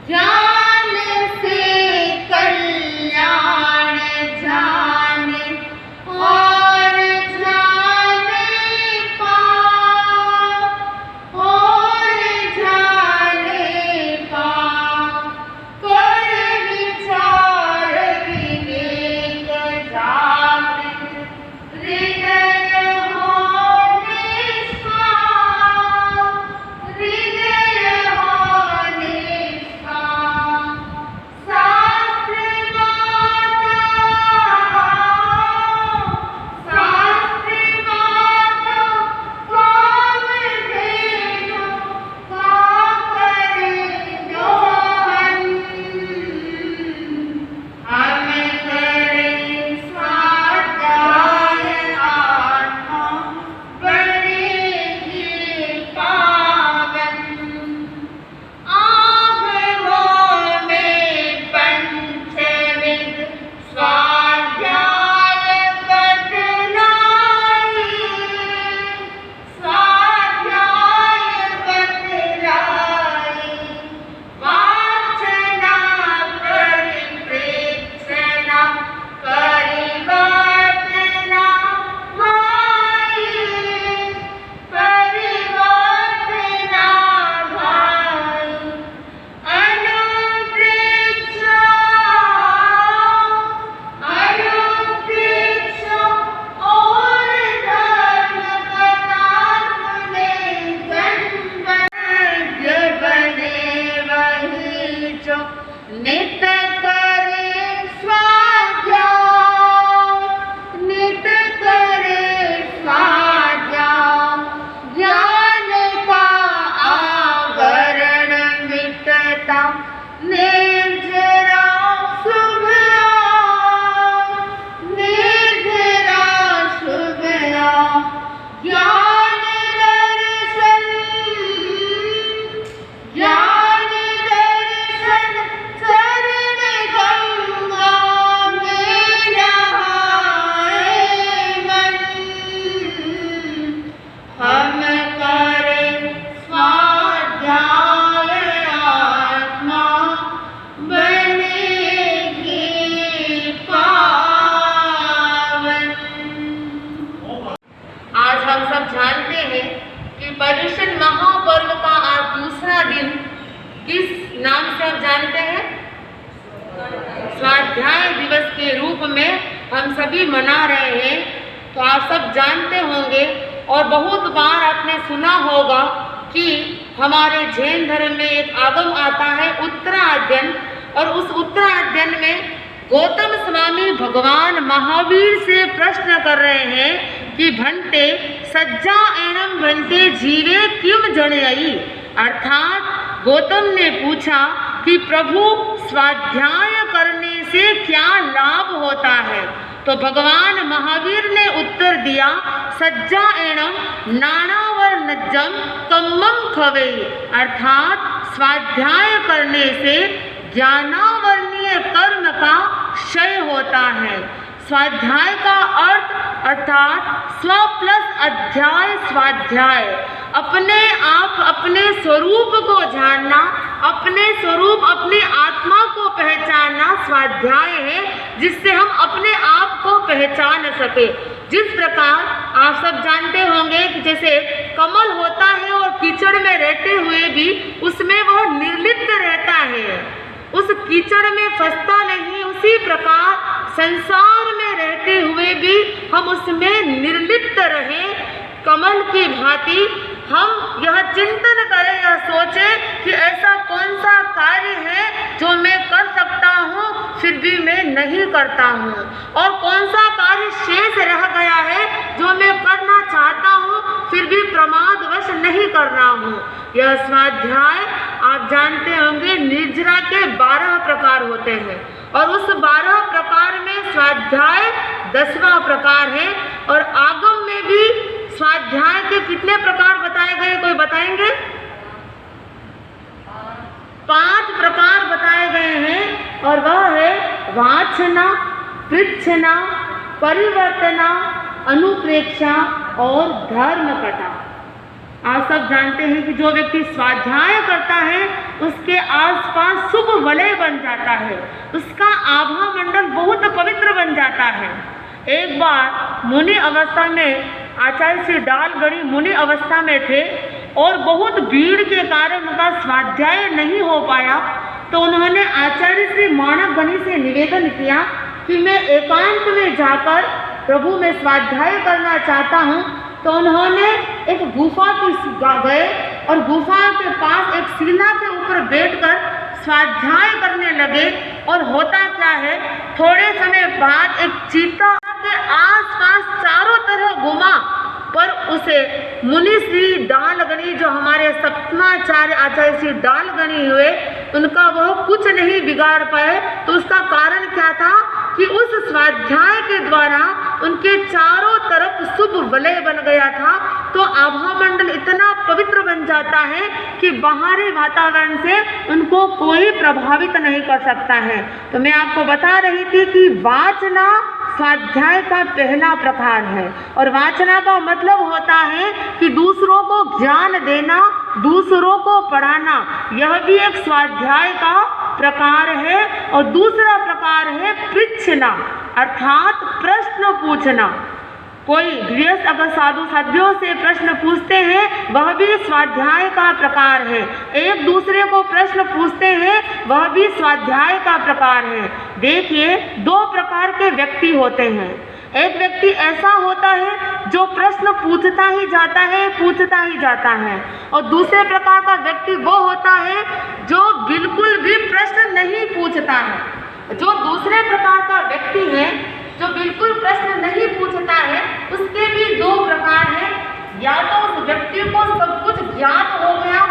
ज्ञान से कल्याण जाने और जाने पाओ, और जाने पाओ। कर विचार विवेक जागृत, हृदय हो निष्पाप, हृदय हो निष्पाप। शास्त्र माता, शास्त्र माता, कामधेनु का करे दोहन। हम करें स्वाध्याय आत्मा बनेगी पावन। आँखों में पंचविद स्वाध्याय बतलाई, स्वाध्याय बतलाई। वाचना परिप्रेक्षणा परिवर्तना भाई, परिवर्तना भाई। अनुप्रेक्षा, अनुप्रेक्षा और धर्म कथा सुने जनवैद्य बने वही जो नित करे स्वाध्याय, नित करे स्वाध्याय। ज्ञान का आवरण मिटता निर्जरा शुभ आए, निर्जरा शुभ आए। ज्ञान दर्शन, ज्ञान दर्शन चरण गंगा में नहाए मन। हम करें स्वाध्याय आत्मा बनेगी पावन। आज हम सब जानते हैं कि पर्युषण महापर्व का आज दूसरा दिन किस नाम से आप जानते हैं? स्वाध्याय दिवस के रूप में हम सभी मना रहे हैं। तो आप सब जानते होंगे और बहुत बार आपने सुना होगा कि हमारे जैन धर्म में एक आगम आता है उत्तरायण, और उस उत्तरायण में गौतम स्वामी भगवान महावीर से प्रश्न कर रहे हैं कि भंते सज्जा एनम भंते जीवे किम जनयी। अर्थात गौतम ने पूछा कि प्रभु स्वाध्याय करने से क्या लाभ होता है? तो भगवान महावीर ने उत्तर दिया, सज्जा एनम नानावर नज्जम कम्मम खवे। अर्थात स्वाध्याय करने से ज्ञानावर्णीय कर्म का क्षय होता है। स्वाध्याय का अर्थ अर्थात स्व प्लस अध्याय स्वाध्याय, अपने आप अपने स्वरूप को जानना, अपने स्वरूप अपनी आत्मा को पहचानना स्वाध्याय है, जिससे हम अपने आप को पहचान सके। जिस प्रकार आप सब जानते होंगे कि जैसे कमल होता है और कीचड़ में रहते हुए भी उसमें वह निर्लिप्त रहता है, उस कीचड़ में फंसता नहीं। उसी प्रकार संसार में रहते हुए भी हम उसमें निर्लिप्त रहें, कमल की भांति। हम यह चिंतन करें, यह सोचें कि ऐसा कौन सा कार्य है जो मैं कर सकता हूँ फिर भी मैं नहीं करता हूँ, और कौन सा कार्य शेष रह गया है जो मैं करना चाहता हूँ फिर भी प्रमादवश नहीं कर रहा हूँ। यह स्वाध्याय आप जानते होंगे निर्जरा के 12 प्रकार होते हैं, और उस 12 प्रकार में स्वाध्याय 10वां प्रकार है। और आगम में भी स्वाध्याय के कितने प्रकार बताए गए, कोई बताएंगे? 5 प्रकार बताए गए हैं, और वह है वाचना, पृच्छना, परिवर्तना, अनुप्रेक्षा और धर्म कथा। आप सब जानते हैं कि जो व्यक्ति स्वाध्याय करता है उसके आसपास शुभ वलय बन जाता है, उसका आभा मंडल बहुत पवित्र बन जाता है। एक बार मुनि अवस्था में आचार्य श्री डालगढ़ी मुनि अवस्था में थे और बहुत भीड़ के कारण उनका स्वाध्याय नहीं हो पाया, तो उन्होंने आचार्य श्री माणक गणी से निवेदन किया कि मैं एकांत में जाकर प्रभु में स्वाध्याय करना चाहता हूँ। तो उन्होंने एक गुफा की गए और गुफा के पास एक शिला के ऊपर बैठकर स्वाध्याय करने लगे। और होता क्या है, थोड़े समय बाद एक चीता के आसपास चारों तरह घुमा, पर उसे मुनि श्री डालगणी जो हमारे सप्तमाचार्य आचार्य श्री डालगणी हुए, उनका वह कुछ नहीं बिगाड़ पाए। तो उसका कारण क्या था कि उस स्वाध्याय के द्वारा उनके चारों तरफ शुभ वलय बन गया था। तो आभा मंडल इतना पवित्र बन जाता है कि बाहरी वातावरण से उनको कोई प्रभावित नहीं कर सकता है। तो मैं आपको बता रही थी कि वाचना स्वाध्याय का पहला प्रकार है, और वाचना का मतलब होता है कि दूसरों को ज्ञान देना, दूसरों को पढ़ाना, यह भी एक स्वाध्याय का प्रकार है। और दूसरा प्रकार है पृच्छना, अर्थात प्रश्न पूछना। कोई गृहस्थ अगर साधु साध्वियों से प्रश्न पूछते हैं, वह भी स्वाध्याय का प्रकार है। एक दूसरे को प्रश्न पूछते हैं, वह भी स्वाध्याय का प्रकार है। देखिए, दो प्रकार के व्यक्ति होते हैं। एक व्यक्ति ऐसा होता है जो प्रश्न पूछता ही जाता है, पूछता ही जाता है, और दूसरे प्रकार का व्यक्ति वो होता है जो बिल्कुल भी प्रश्न नहीं पूछता है। जो दूसरे प्रकार का व्यक्ति है जो बिल्कुल प्रश्न नहीं पूछता है, उसके भी दो प्रकार हैं। या तो उस व्यक्ति को सब कुछ ज्ञात हो गया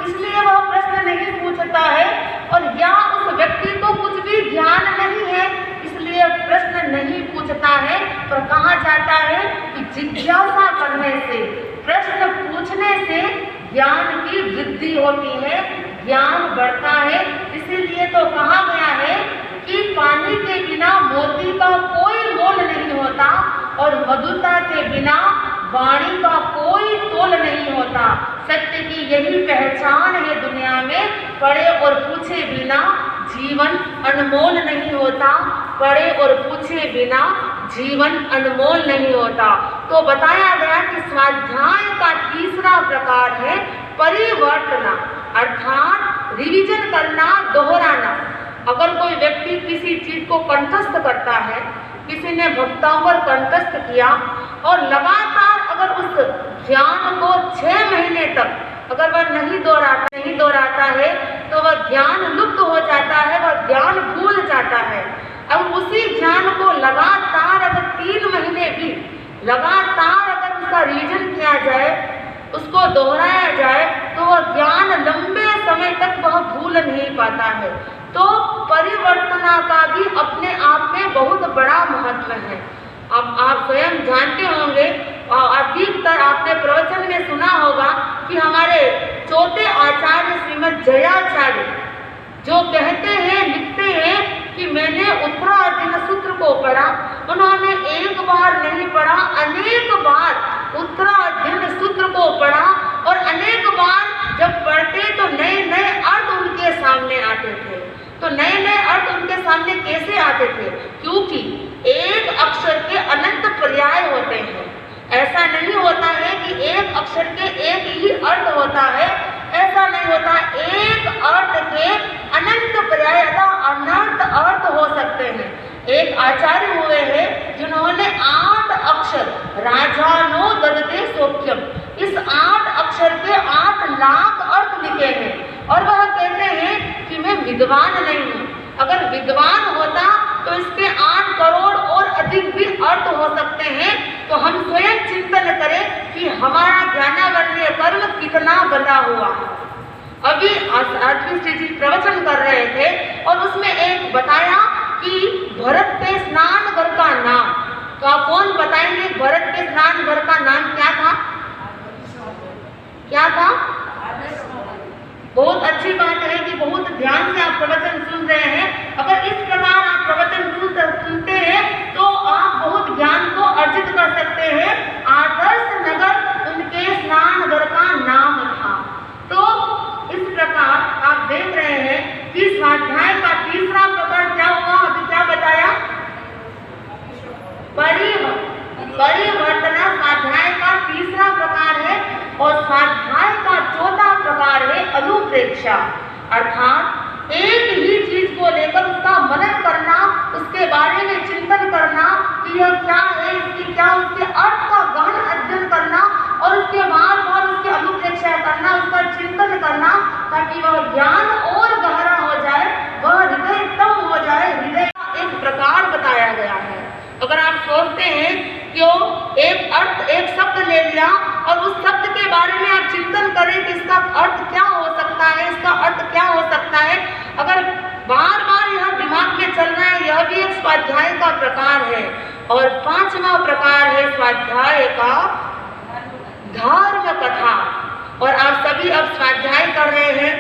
इसलिए वह प्रश्न नहीं पूछता है, और या उस व्यक्ति को कुछ भी ज्ञान नहीं है इसलिए प्रश्न नहीं पूछता है। पर कहा जाता है कि जिज्ञासा करने से, प्रश्न पूछने से ज्ञान की वृद्धि होती है, ज्ञान बढ़ता है। इसीलिए तो कहा गया है कि पानी के बिना मोती का कोई मोल नहीं होता, और मधुरता के बिना वाणी का कोई तोल नहीं होता। सत्य की यही पहचान है दुनिया में, पढ़े और पूछे बिना जीवन अनमोल नहीं होता, पढ़े और पूछे बिना जीवन अनमोल नहीं होता। तो बताया गया कि स्वाध्याय का तीसरा प्रकार है परिवर्तना, अर्थात रिवीजन करना, दोहराना। अगर कोई व्यक्ति किसी चीज को कंठस्थ करता है, किसी ने भक्तों पर कंठस्थ किया, और लगातार अगर उस ज्ञान को 6 महीने तक अगर वह नहीं दोहराता है तो वह ज्ञान लुप्त हो जाता है, वह ज्ञान भूल जाता है। अब उसी ज्ञान को लगातार अगर 3 महीने भी लगातार अगर उसका रिवीजन किया जाए, उसको दोहराया जाए, तो वह ज्ञान लंबे समय तक वह भूल नहीं पाता है। तो परिवर्तना का भी अपने आप में बहुत बड़ा महत्व है। अब आप स्वयं जानते होंगे और अधिकतर आपने प्रवचन में सुना होगा कि हमारे चौथे आचार्य श्रीमद जयाचार्य जो कहते हैं, लिखते हैं कि मैंने उत्तरार्जुन सूत्र को पढ़ा। उन्होंने एक बार नहीं पढ़ा, अनेक बार उत्तरार्जुन सूत्र को पढ़ा, और अनेक बार जब पढ़ते तो नए नए अर्थ उनके सामने आते थे। तो नए नए अर्थ उनके सामने कैसे आते थे? क्योंकि एक अक्षर के अनंत पर्याय होते हैं। ऐसा नहीं होता है कि एक अक्षर के एक ही अर्थ होता है, ऐसा नहीं होता। एक अर्थ के अनंत पर्याय अनंत अर्थ हो सकते हैं। एक आचार्य हुए हैं जिन्होंने 8 अक्षर राजानो ददते सौख्यम, इस 8 अक्षर के 8 लाख अर्थ लिखे हैं, और वह कहते हैं कि मैं विद्वान नहीं हूँ। अगर विद्वान होता तो इसके 8 करोड़ और अधिक भी अर्थ हो सकते हैं। तो हम स्वयं चिंतन करें कि हमारा ज्ञानावरणीय कर्म कितना बना हुआ है। अभी आचार्य जी प्रवचन कर रहे थे और उसमें एक बताया कि भरत के स्नान घर का नाम, तो आप कौन बताएंगे भरत के स्नान घर का नाम क्या था? क्या था? बहुत अच्छी बात है कि बहुत ध्यान से आप प्रवचन सुन रहे हैं। अगर इस प्रकार आप प्रवचन सुनते हैं तो आप बहुत ज्ञान को अर्जित कर सकते हैं। आदर्श नगर उनके स्नान घर का नाम था। तो इस प्रकार आप देख स्वाध्याय का तीसरा प्रकार क्या हुआ, अभी क्या बताया, परिवर्तन स्वाध्याय का तीसरा प्रकार है। और स्वाध्याय का चौथा प्रकार है अनुप्रेक्षा, अर्थात एक ही चीज को लेकर उसका मनन करना, उसके बारे में चिंतन करना कि यह क्या है, इसकी क्या, उसके अर्थ का गहन अध्ययन करना और उसके बाद उसकी अनुप्रेक्षा करना, उसका चिंतन करना, ताकि वह ज्ञान और गहरा हो जाए, वह हृदयतम हो जाए। हृदय का एक प्रकार बताया गया है। अगर आप सोचते हैं क्यों एक अर्थ, एक शब्द ले लिया और उस शब्द के बारे में आप चिंतन करें कि इसका अर्थ क्या हो सकता है, इसका अर्थ क्या हो सकता है, अगर बार बार यह दिमाग में चल रहा है, यह भी एक स्वाध्याय का प्रकार है। और पांचवा प्रकार है स्वाध्याय का धर्म कथा। और आप सभी अब स्वाध्याय कर रहे हैं।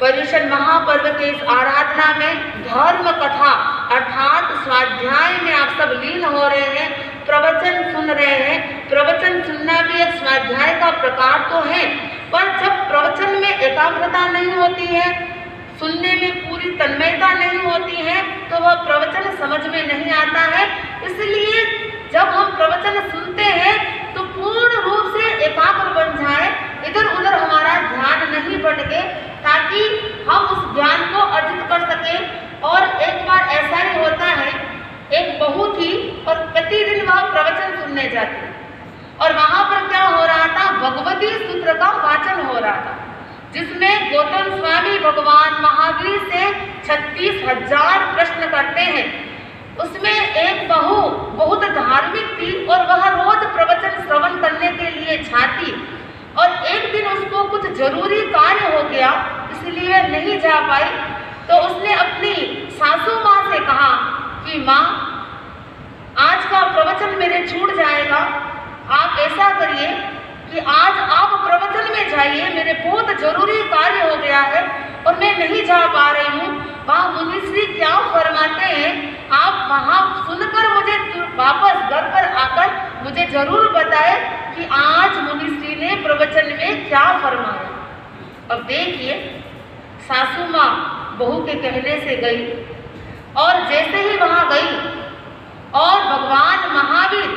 पर्युषण महापर्व के इस आराधना में धर्म कथा अर्थात स्वाध्याय में आप सब लीन हो रहे हैं, प्रवचन सुन रहे हैं। प्रवचन सुनना भी एक स्वाध्याय का प्रकार तो है, पर जब प्रवचन में एकाग्रता नहीं होती है, सुनने में पूरी तन्मयता नहीं होती है, तो वह प्रवचन समझ में नहीं आता है। इसलिए जब हम प्रवचन सुनते हैं तो पूर्ण रूप से एकाग्र बन जाए, इधर उधर हमारा ध्यान नहीं भटके, ताकि हम उस ज्ञान को अर्जित कर सकें। और एक बार ऐसा ही होता है, एक बहू थी और प्रतिदिन वह प्रवचन सुनने जाती, और वहां पर क्या हो रहा था, भगवती सूत्र का वाचन हो रहा था, जिसमें गौतम स्वामी भगवान महावीर से 36,000 प्रश्न करते हैं। उसमें एक बहू बहुत धार्मिक थी और वह रोज प्रवचन श्रवण करने के लिए जाती, और एक दिन उसको कुछ जरूरी कार्य हो गया, इसलिए नहीं जा पाई। तो उसने अपनी सासू माँ से कहा कि माँ, आज का प्रवचन मेरे छूट जाएगा, आप ऐसा करिए कि आज आप प्रवचन में जाइए, मेरे बहुत जरूरी कार्य हो गया है और मैं नहीं जा पा रही हूँ। वहाँ मुनिश्री क्या फरमाते हैं, आप वहाँ सुनकर मुझे वापस घर पर आकर मुझे जरूर बताए कि आज मुनिश्री ने प्रवचन में क्या फरमाया। अब देखिए, सासू माँ बहू के कहने से गई, और जैसे ही वहाँ गई और भगवान महावीर